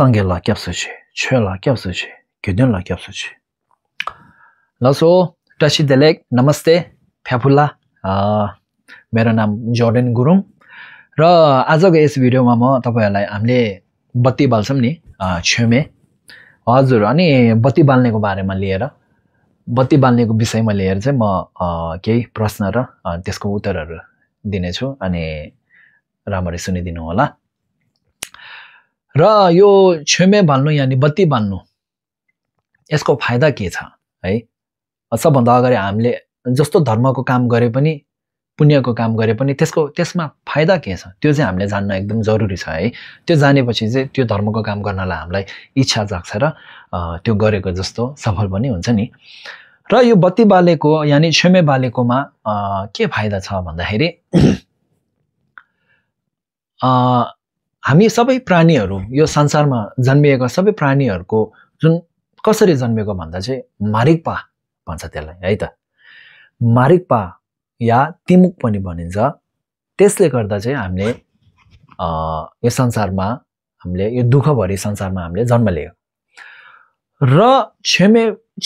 상게 라 캡스치 최라 캡스치 gyudun la kyapsuchi laso tashi delek namaste phyaphula मेरो नाम Jordan Gurung र आजको यस भिडियोमा म तपाईहरुलाई हामीले बत्ती बाल्छौं नि छेमे हजुर अनि बत्ती बाल्नेको बारेमा लिएर बत्ती बाल्नेको विषयमा लिएर चाहिँ म केही प्रश्न र त्यसको उत्तरहरु दिने छु अनि राम्ररी सुनिदिनु होला र यो छेमे बाल्नु यानी बत्ती बाल्नु यसको फाइदा के छ है सबभन्दा अगाडि हामीले जस्तो धर्मको काम गरे पनि पुण्यको काम गरे पनि त्यसमा फाइदा के छ त्यो चाहिँ हामीले जान्न एकदम जरुरी छ है त्यो जानेपछि चाहिँ त्यो धर्मको काम गर्नलाई हामीलाई इच्छा जाग्छ र त्यो गरेको जस्तो सफल पनि हुन्छ नि र यो बत्ती बालेको यानी छेमे बालेकोमा के फाइदा छ भन्दाखेरि हामी सबै प्राणीहरु यो संसारमा जन्मिएका सबै प्राणीहरुको जुन कसरी जन्मेको भन्दा चाहिँ मारिकपा भन्छ त्यसलाई है त मारिकपा या तिमुक पनि भनिन्छ त्यसले गर्दा चाहिँ हामीले यो संसारमा हामीले यो दुःखभरि संसारमा हामीले जन्म लियो र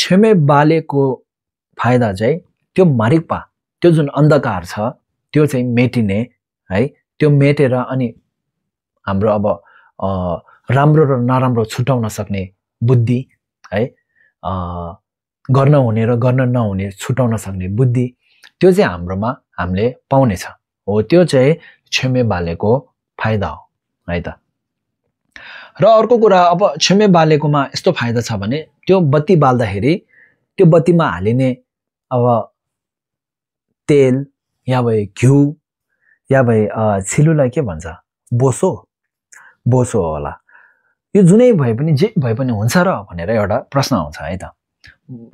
छेमे बालेको फाइदा चाहिँ त्यो मारिकपा त्यो जुन अन्धकार छ त्यो चाहिँ मेटिने है त्यो मेटेर अनि हाम्रो अब राम्रो र नराम्रो छुटाउन सक्ने बुद्धि है गर्न हुने र गर्न नहुने छुटाउन सक्ने बुद्धि त्यो चाहिँ हाम्रोमा हामीले पाउने छ हो त्यो चाहिँ छेमे बालेको फाइदा हो है त र अर्को कुरा अब छेमे बालेकोमा यस्तो फाइदा छ भने त्यो बत्ती बाल्दाखेरि त्यो बत्तीमा हालिने अब तेल या भए घिउ या भए छिलुलाई के भन्छ बोसो होला यो जुनै भए पनि जे भए पनि हुन्छ र भनेर एउटा प्रश्न आउँछ है त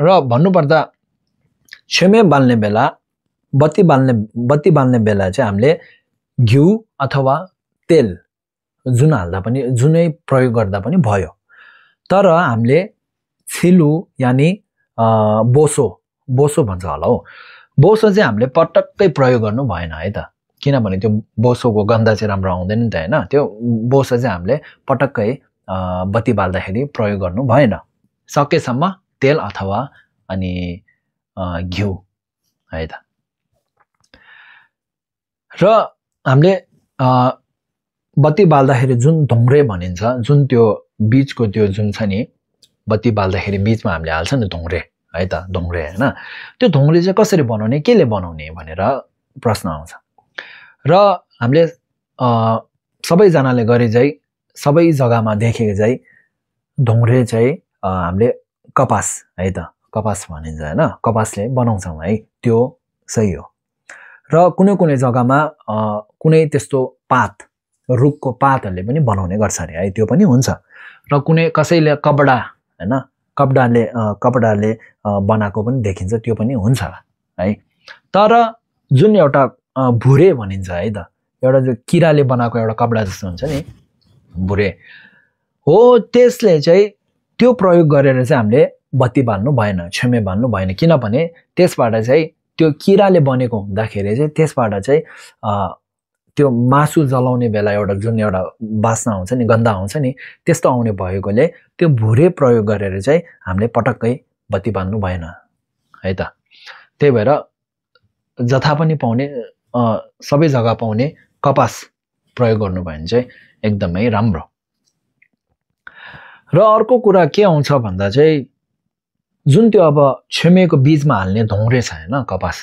र भन्नुपर्दा छेमे बाल्ने बेला बत्ती बाल्ने बेला चाहिँ हामीले घिउ अथवा तेल जुन हाल्दा पनि जुनै प्रयोग गर्दा पनि भयो तर हामीले छिलु यानी बोसो भन्छ होला हो बोसो चाहिँ हामीले पटक्कै प्रयोग गर्नु भएन है त किनभने त्यो बोसोको गन्ध चाहिँ राम्रो आउँदैन नि त हैन त्यो बोसो चाहिँ हामीले पटक्कै बत्ती बाल्दाखेरि प्रयोग गर्नु भएन सकेसम्म तेल अथवा अनि घिउ है त र हामीले बत्ती बाल्दाखेरि जुन ढोंग्रे भनिन्छ जुन त्यो बीचको त्यो जुन छ नि बत्ती बाल्दाखेरि बीचमा हामीले हाल्छ नि ढोंग्रे है त ढोंग्रे हैन त्यो ढोंग्रे चाहिँ कसरी बनाउने केले बनाउने भनेर प्रश्न आउँछ र हामीले सबै जनाले गरे चाहिँ सबै जग्गामा देखेको चाहिँ ढोंग्रे चाहिँ हामीले कपास है त कपास भनिन्छ हैन कपासले बनाउँछौं है त्यो सही हो र कुनै जग्गामा कुनै त्यस्तो पात रुखको पातहरुले पनि बनाउने गर्छ रे है त्यो पनि हुन्छ र कसैले कपडा हैन कपडाले बनाएको पनि देखिन्छ त्यो पनि हुन्छ है तर जुन एउटा भुरे भनिन्छ है त एउटा जो किराले बनाएको एउटा कपडा जस्तो हुन्छ नि भुरे हो त्यसले चाहिँ त्यो प्रयोग गरेर चाहिँ हामीले बत्ती बाल्नु भएन छेमे बाल्नु भएन किनभने त्यसबाट चाहिँ त्यो किराले बनेको हुँदाखेरि चाहिँ त्यसबाट चाहिँ त्यो मासु जलाउने बेला एउटा जुन एउटा बास्ना आउँछ नि गन्ध आउँछ नि त्यस्तो आउने भएकोले त्यो भुरे प्रयोग गरेर चाहिँ हामीले पटक्कै बत्ती बाल्नु भएन है त त्यही भएर जथा पनि पाउने सबै जग्गा पाउने कपास प्रयोग गर्नु भयो भने चाहिँ एकदमै राम्रो र अर्को कुरा के आउँछ भन्दा चाहिँ जुन त्यो अब छेमेको बीजमा हाल्ने ढोंग्रे छ हैन कपास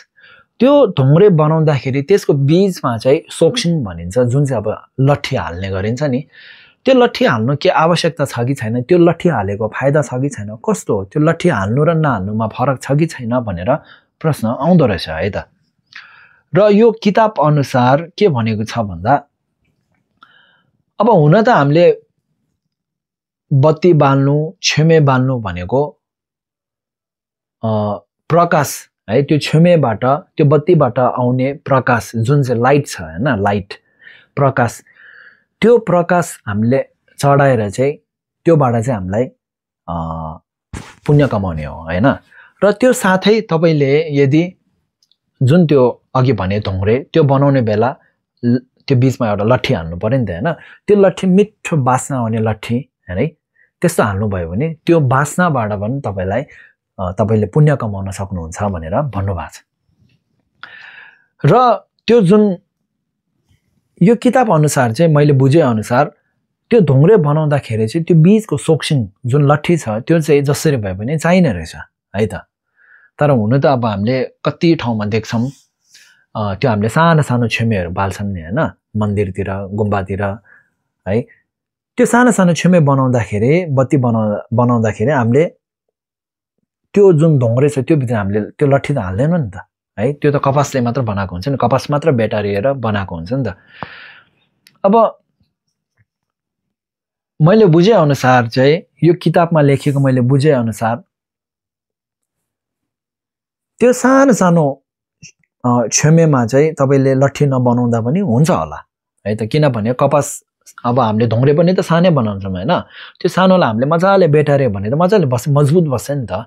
त्यो ढोंग्रे बनाउँदाखेरि त्यसको बीजमा चाहिँ सोक्सिन भनिन्छ जुन चाहिँ अब लट्ठी हाल्ने गरिन्छ नि त्यो लट्ठी हाल्नु के आवश्यकता छ कि छैन त्यो लट्ठी हालेको फाइदा छ कि छैन कस्तो हो त्यो लट्ठी हाल्नु र नहाल्नुमा फरक छ कि छैन भनेर प्रश्न आउँदो रहेछ है त र यो किताब अनुसार के भनेको छ भन्दा अब हुन त हामीले बत्ती बाल्नु छेमे बाल्नु भनेको प्रकाश है त्यो छेमेबाट त्यो बत्तीबाट आउने प्रकाश जुन चाहिँ लाइट छ हैन लाइट प्रकाश त्यो प्रकाश हामीले चढाएर चाहिँ त्योबाट चाहिँ हामीलाई पुण्य कमाउने हो हैन र त्यो साथै तपाईले यदि जुन त्यो अघि भने ढोंग्रे त्यो बनाउने बेला त्यो बीचमा एउटा लट्ठी हाल्नु पर्यो नि त हैन त्यो लट्ठी मिठो बास्ना आउने लट्ठी है त्यस्तो हाल्नुभयो भने त्यो बास्नाबाट पनि तपाईले पुण्य कमाउन सक्नुहुन्छ भनेर भन्नुभएको छ। र त्यो जुन यो किताब अनुसार चाहिँ मैले बुझे अनुसार त्यो ढुङ्ग्रे बनाउँदाखेरि चाहिँ त्यो बीजको सोक्सिङ जुन लट्ठी छ त्यो चाहिँ जसरी भए पनि चाहिने रहेछ है त। तर हुनु त अब हामीले कति ठाउँमा देख्छौँ त्यो हामीले सानो सानो छेमेहरू बाल्छन् नि हैन, मन्दिरतिर गुम्बातिर है। त्यो सानो सानो छेमे बनाउँदाखेरि बत्ती बनाउँदाखेरि हामीले त्यो जुन ढुङ्ग्रे छ त्यो भित्र हामीले त्यो लट्ठी त हाल्दैनौँ नि त है। त्यो त कपासले मात्र बनाएको हुन्छ नि, कपास मात्र बेटारिएर बनाएको हुन्छ नि त। अब मैले बुझे अनुसार चाहिँ यो किताबमा लेखेको मैले बुझे अनुसार त्यो सानो सानो छेमेमा चाहिँ तपाईले लट्ठी नबनाउँदा पनि हुन्छ होला है त। किनभने कपास अब हामीले ढुङ्ग्रे पनि त सानै बनाउँछौँ हैन, त्यो सानोलाई हामीले मजाले बेटार्यो भने त मजाले मजबुत बस्छ नि त।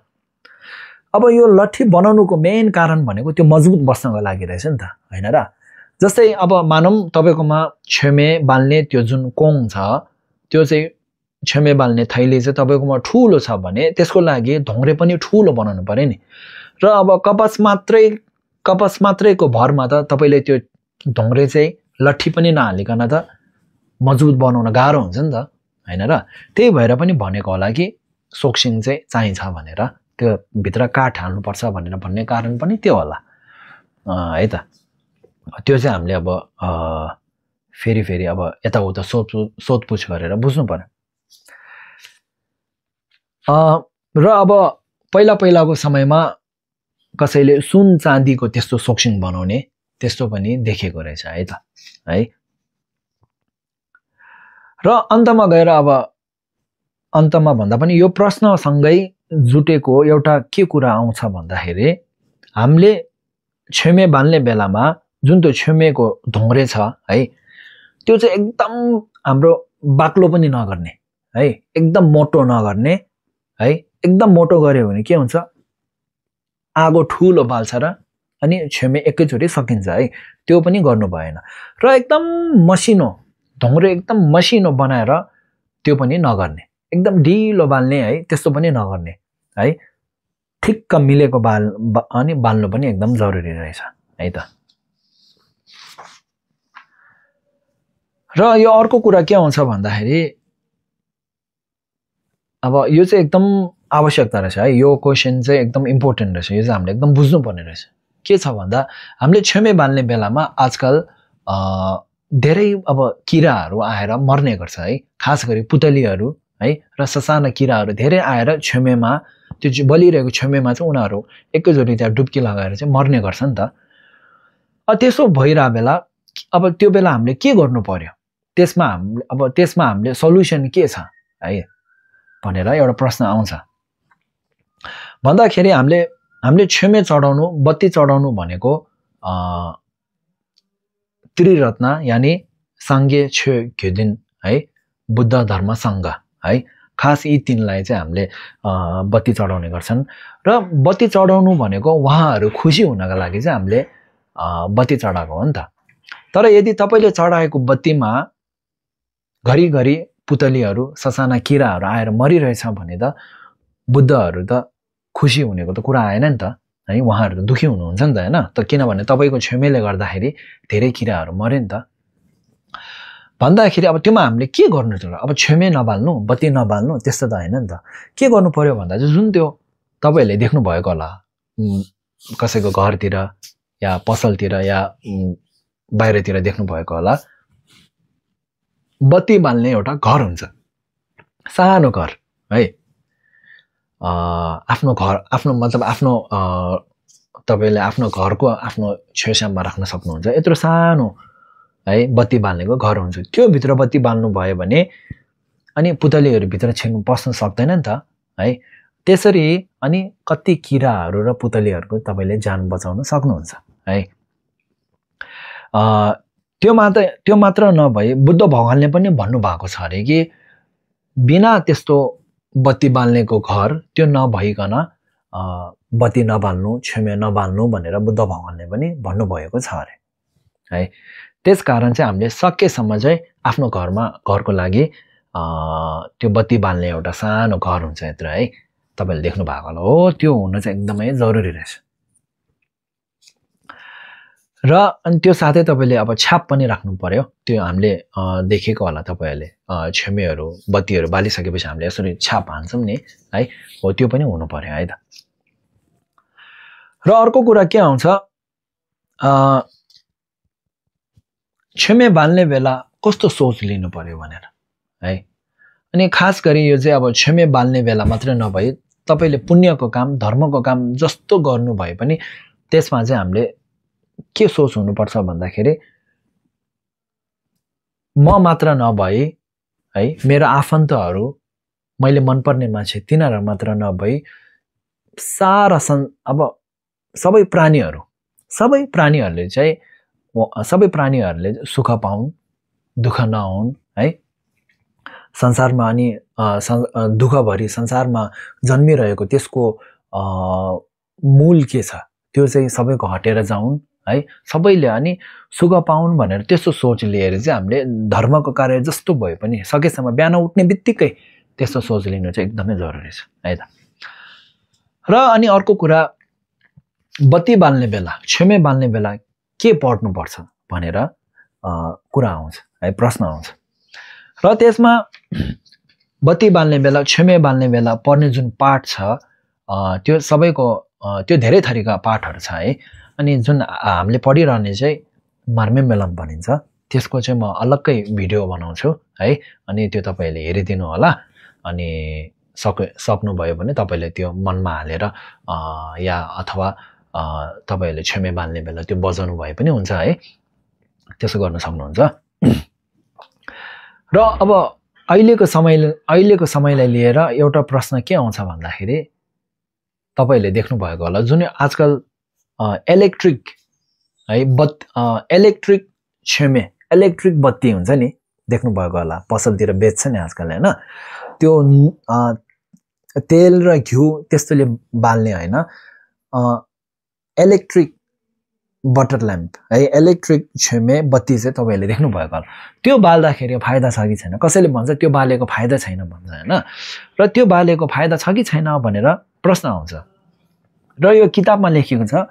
अब यो लट्ठी बनाउनुको मेन कारण भनेको त्यो मजबुत बस्नको लागि रहेछ नि त हैन र। जस्तै अब मानौँ तपाईकोमा छेमे बाल्ने त्यो जुन कोङ छ त्यो चाहिँ छेमे बाल्ने थैली चाहिँ तपाईकोमा ठुलो छ भने त्यसको लागि ढुङ्ग्रे पनि ठुलो बनाउनु पर्यो नि। र अब कपास मात्रैको भरमा त तपाईले त्यो ढुङ्ग्रे चाहिँ लट्ठी पनि नहालिकन त मजबुत बनाउन गाह्रो हुन्छ नि त हैन र। त्यही भएर पनि भनेको होला कि सोक्सिङ चाहिँ चाहिन्छ भनेर, त्यो भित्र काठ हाल्नुपर्छ भनेर भन्ने कारण पनि त्यो होला है त। त्यो चाहिँ हामीले अब फेरि अब यताउता सोधपुछ गरेर बुझ्नु पर्यो। र अब पहिलाको समयमा कसैले सुन चाँदीको त्यस्तो सोक्सिङ बनाउने त्यस्तो पनि देखेको रहेछ है त है। र अन्तमा गएर अब अन्तमा भन्दा पनि यो प्रश्नसँगै जुटेको एउटा के कुरा आउँछ भन्दाखेरि हामीले छेमे बाल्ने बेलामा जुन त्यो छेमेको ढुङ्ग्रे छ है त्यो चाहिँ एकदम हाम्रो बाक्लो पनि नगर्ने है, एकदम मोटो नगर्ने है। एकदम मोटो गर्यो भने के हुन्छ, आगो ठुलो बाल्छ र अनि छेमे एकैचोटि सकिन्छ है, त्यो पनि गर्नु भएन। र एकदम मसिनो ढुङ्ग्रे एकदम मसिनो बनाएर त्यो पनि नगर्ने, एकदम ढिलो बाल्ने है त्यस्तो पनि नगर्ने है। ठिक्क मिलेको अनि बाल्नु पनि एकदम जरुरी रहेछ है त। र यो अर्को कुरा के आउँछ भन्दाखेरि अब यो चाहिँ एकदम आवश्यकता रहेछ है, यो क्वेसन चाहिँ एकदम इम्पोर्टेन्ट रहेछ, यो चाहिँ हामीले एकदम बुझ्नुपर्ने रहेछ। के छ भन्दा हामीले छेमे बाल्ने बेलामा आजकल धेरै अब किराहरू आएर मर्ने गर्छ है, खास गरी पुतलीहरू है र ससाना किराहरू धेरै आएर छेमेमा त्यो बलिरहेको छेमेमा चाहिँ उनीहरू एकैचोटि त्यहाँ डुब्की लगाएर चाहिँ मर्ने गर्छ नि त। त्यसो भइरहेको बेला अब त्यो बेला हामीले के गर्नु पर्यो, त्यसमा हामीले सल्युसन के छ है भनेर एउटा प्रश्न आउँछ। भन्दाखेरि हामीले छेमे चढाउनु बत्ती चढाउनु भनेको त्रिरत्न यानी साङ्गे छे घ्युदिन है, बुद्ध धर्म सङ्घ है, खास यी तीनलाई चाहिँ हामीले बत्ती चढाउने गर्छन्। र बत्ती चढाउनु भनेको उहाँहरू खुसी हुनका लागि चाहिँ हामीले बत्ती चढाएको हो नि त। तर यदि तपाईले चढाएको बत्तीमा घरिघरि पुतलीहरू ससाना किराहरू आएर मरिरहेछ भने त बुद्धहरू त खुसी हुनेको त कुरा आएन नि त है, उहाँहरू त दुखी हुनुहुन्छ नि त हैन त। किनभने तपाईको छेमेले गर्दाखेरि धेरै किराहरू मर्यो नि त। भन्दाखेरि अब त्योमा हामीले के गर्नु त, अब छेमे नबाल्नु बत्ती नबाल्नु त्यस्तो त हैन नि त। के गर्नु पर्यो भन्दा चाहिँ जुन त्यो तपाईहरुले देख्नु भएको होला कसैको घरतिर या पसलतिर या बाहिरतिर देख्नु भएको होला, बत्ती बाल्ने एउटा घर हुन्छ, सानो घर है। आफ्नो घर आफ्नो मतलब आफ्नो तपाईले आफ्नो घरको आफ्नो छेउछाउमा राख्न सक्नुहुन्छ, यत्रो सानो है बत्ती बाल्नेको घर हुन्छ। त्यो भित्र बत्ती बाल्नु भयो भने अनि पुतलीहरू भित्र छिर्नु पस्न सक्दैन नि त है। त्यसरी अनि कति किराहरू र पुतलीहरूको तपाईले ज्यान बचाउन सक्नुहुन्छ है। त्यो मात्र नभई बुद्ध भगवानले पनि भन्नु भएको छ अरे कि बिना त्यस्तो बत्ती बाल्नेको घर त्यो नभइकन बत्ती नबाल्नु छेमे नबाल्नु भनेर बुद्ध भगवानले पनि भन्नुभएको छ अरे है। त्यसकारण चाहिँ हामीले सकेसम्म चाहिँ आफ्नो घरको लागि त्यो बत्ती बाल्ने एउटा सानो घर हुन्छ यत्र है, तपाईले देख्नु भएको होला। हो त्यो हुन चाहिँ एकदमै जरुरी रहेछ। र अनि त्यो साथै तपाईले अब छाप पनि राख्नु पर्यो। त्यो हामीले देखेको होला तपाईहरुले, छेमेहरु बत्तीहरु बालिसकेपछि हामीले यसरी छाप हान्छौं नि है, हो त्यो पनि हुनु पर्यो है त। र अर्को कुरा के आउँछ, छेमे बाल्ने बेला कस्तो सोच लिनु पर्यो भनेर है। अनि खास गरी यो चाहिँ अब छेमे बाल्ने बेला मात्र नभई तपाईले पुण्यको काम, धर्मको काम जस्तो गर्नु भए पनि त्यसमा चाहिँ हामीले के सोच हुनुपर्छ भन्दाखेरि म मात्र नभई है, मेरो आफन्तहरु, मैले मनपर्ने मान्छे तिनीहरु मात्र नभई सारा अब सबै प्राणीहरुले चाहिँ सबै प्राणीहरुले सुख पाउन्, दुःख नहुन् है। संसारमा अनि दुःखभरि संसारमा जन्मिरहेको त्यसको मूल के छ त्यो चाहिँ सबैको हटेर जाउन् है, सबैले अनि सुख पाउन् भनेर त्यस्तो सोच लिएर चाहिँ हामीले धर्मको कार्य जस्तो भए पनि सकेसम्म बिहान उठ्ने बित्तिकै त्यस्तो सोच लिनु चाहिँ एकदमै जरुरी छ है त। र अनि अर्को कुरा, बत्ती बाल्ने बेला, छेमे बाल्ने बेला के पढ्नु पर्छ भनेर कुरा आउँछ है, प्रश्न आउँछ। र त्यसमा बत्ती बाल्ने बेला, छेमे बाल्ने बेला पढ्ने जुन पाठ छ त्यो सबैको त्यो धेरै थरीका पाठहरु छ है। अनि जुन हामीले पढिरहने चाहिँ मार्मे मेलम भनिन्छ, त्यसको चाहिँ म अलग्गै भिडियो बनाउँछु है। अनि त्यो तपाईले हेरिदिनु होला। अनि सक्नु भयो भने तपाईले त्यो मनमा हालेर या अथवा तपाईले छेमे बाल्ने बेला त्यो बजाउनु भए पनि हुन्छ है, त्यसो गर्न सक्नुहुन्छ। र अब अहिलेको समयलाई लिएर एउटा प्रश्न के आउँछ भन्दाखेरि तपाईले देख्नु भएको होला, जुन आजकल इलेक्ट्रिक है इलेक्ट्रिक छेमे, इलेक्ट्रिक बत्ती हुन्छ नि, देख्नु भएको होला, पसलतिर बेच्छ नि आजकल हैन। त्यो तेल र घिउ त्यस्तोले बाल्ने हैन, इलेक्ट्रिक बटर ल्याम्प है, इलेक्ट्रिक छेमे बत्ती चाहिँ तपाईले देख्नु भएको होला। त्यो बाल्दाखेरि फाइदा छ कि छैन, कसैले भन्छ त्यो बालेको फाइदा छैन भन्छ हैन। र त्यो बालेको फाइदा छ कि छैन भनेर प्रश्न आउँछ। र यो किताबमा लेखिएको छ,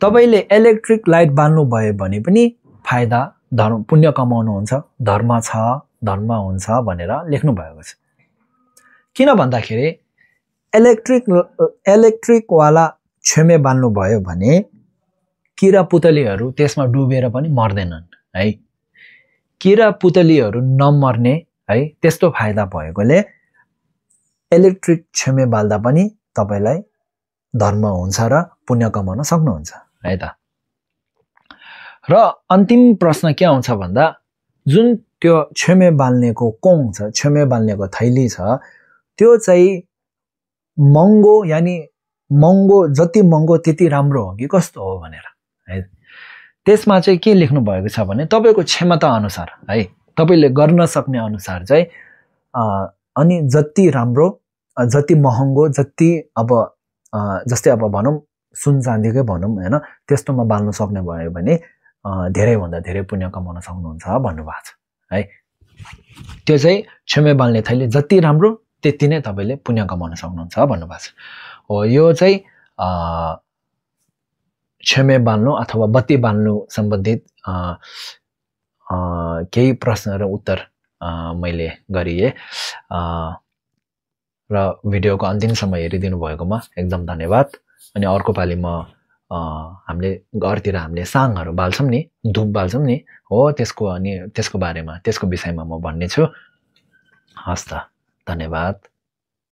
तपाईले इलेक्ट्रिक लाइट बाल्नु भयो भने पनि फाइदा, धर्म पुण्य कमाउनुहुन्छ, धर्म छ, धर्म हुन्छ भनेर लेख्नु भएको छ। किन भन्दाखेरि इलेक्ट्रिक वाला छेमे बाल्नु भयो भने किरा पुतलीहरु त्यसमा डुबेर पनि मर्दैनन् है। किरा पुतलीहरु नमर्ने है, त्यस्तो फाइदा भएकोले इलेक्ट्रिक छेमे बाल्दा पनि तपाईलाई धर्म हुन्छ र पुण्य कमाउन सक्नुहुन्छ है त। र अन्तिम प्रश्न के आउँछ भन्दा, जुन त्यो छेमे बाल्नेको कोङ छ, छेमे बाल्नेको थैली छ, त्यो चाहिँ महँगो, यानी महँगो, जति महँगो त्यति राम्रो हो कि कस्तो हो भनेर है। त्यसमा चाहिँ के लेख्नु भएको छ भने तपाईको क्षमता अनुसार है, तपाईले गर्न सक्ने अनुसार चाहिँ अनि जति राम्रो, जति महँगो, जति अब जस्तै अब भनौं सुन चाँदीकै भनौं हैन, त्यस्तोमा बाल्न सक्ने भयो भने धेरै भन्दा धेरै पुण्य कमाउन सक्नुहुन्छ भन्नुभएको छ है। त्यो चाहिँ छेमे बाल्ने थैली जति राम्रो त्यति नै तपाईले पुण्य कमाउन सक्नुहुन्छ भन्नुभएको छ। हो यो चाहिँ छेमे बाल्नु अथवा बत्ती बाल्नु सम्बन्धित केही प्रश्न र उत्तर मैले गरिए। र भिडियोको अन्तिमसम्म हेरिदिनु भएकोमा एकदम धन्यवाद। अनि अर्को पालि हामीले घरतिर हामीले साङहरु बाल्छौं नि, धूप बाल्छौं नि, हो त्यसको अनि त्यसको बारेमा, त्यसको विषयमा म भन्ने छु। हस् त, धन्यवाद।